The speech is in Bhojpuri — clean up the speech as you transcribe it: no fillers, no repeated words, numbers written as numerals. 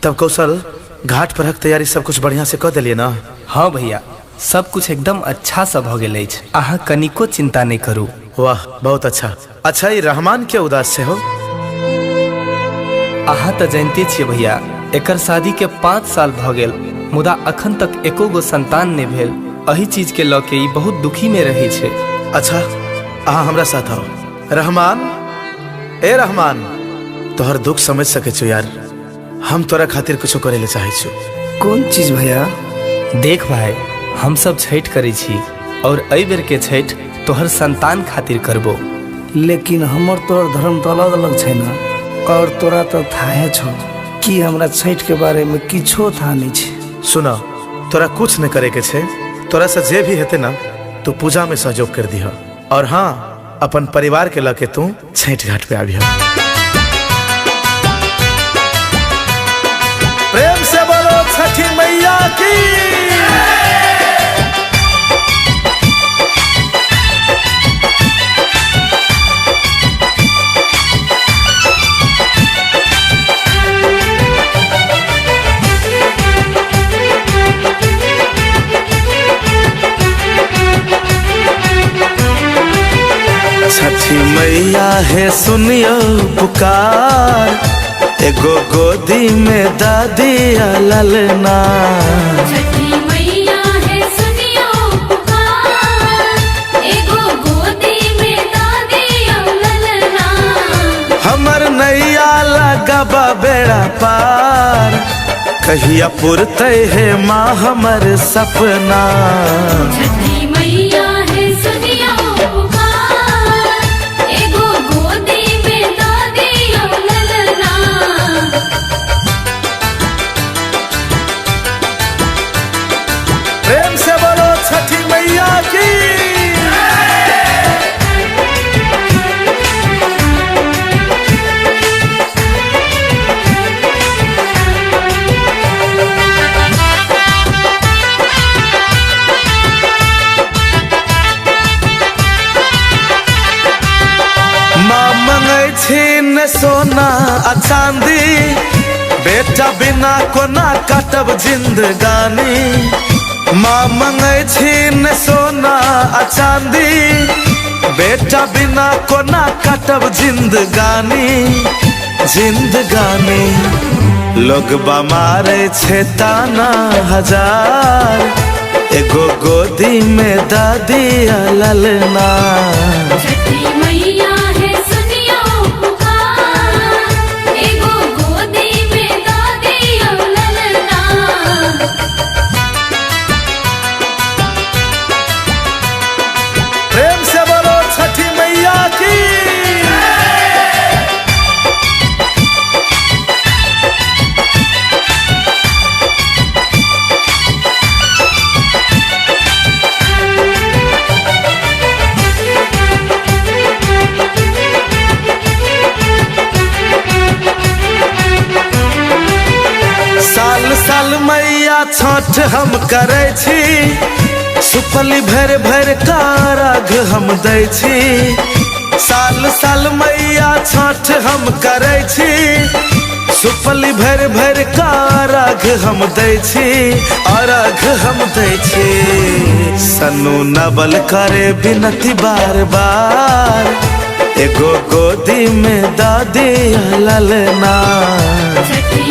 तब कौशल घाट पर तैयारी सब कुछ बढ़िया से कर दिलिए ना? हाँ भैया, सब कुछ एकदम अच्छा सा भ गेल अछि। अहाँ कनिको चिंता नहीं करू। वाह बहुत अच्छा। अच्छा ये रहमान के उदास से हो? अहाँ तो जानते छे भैया, एकर शादी के 5 साल भ गेल, मुदा अखन तक एको गो संतान नहीं भेल। अही चीज के लके ई बहुत दुखी में रही छे। अच्छा अहाँ हमरा साथ आओ। रहमान, ए रहमान, तोहर दुख समझ सके छो यार। हम तोरा खातिर कुछ करे ले चाहे छो। कौन चीज भैया? देख भाई, हम सब छठ करे छी और अई बेर के छठ तोहर संतान खातिर करबो। लेकिन हमर तोर धर्म तो अलग अलग छे ना, और तोरा तो थाहे छो कि हमरा छठ के बारे में किछो था नहीं छे। सुना, तोरा कुछ न करे के छे। तोरा से जे भी हेते ना तू पूजा में सहयोग कर दिहा। और हाँ, अपन परिवार के लके तू छठ घाट पे आबिहा। प्रेम से बोलो छठी मैया की। छठी मैया है सुनियो पुकार, एगो गोदी में दादी ललना। छठी मैया है सुनियो पुकार, एगो गोदी में दादी ललना। हमर नैया लगबा बेड़ा पार, कहिया पुरते है माँ हमर सपना। छठी मैया है सुनियो पुकार, एगो गोदी में दादी ललना। प्रेम से बोलो छठी मैया की। माँ मंगै छीन सोना आ चांदी, बेटा बिना कोना काटब जिंदगानी। माँ मंगै छीन सोना आ चांदी, बेटा बिना कोना काटब जिंदगानी। जिंदगानी लोग मारे छे ताना हजार, एगो गोदी में दादी ललना। छठी मैया है सुनियो पुकार, एगो गोदी में दादी ललना। प्रेम से बोलो छठी मैया की। साल साल मैया छठ हम करे छी, सुपली भर भर कारग हम दै छी। साल साल मैया छठ हम करे छी, सुपली भर भर कारग हम दै छी। अर्घ हम दै छी। सनु नवल करे बिनती बार बार, एगो गोदी में दादी ललना। छठी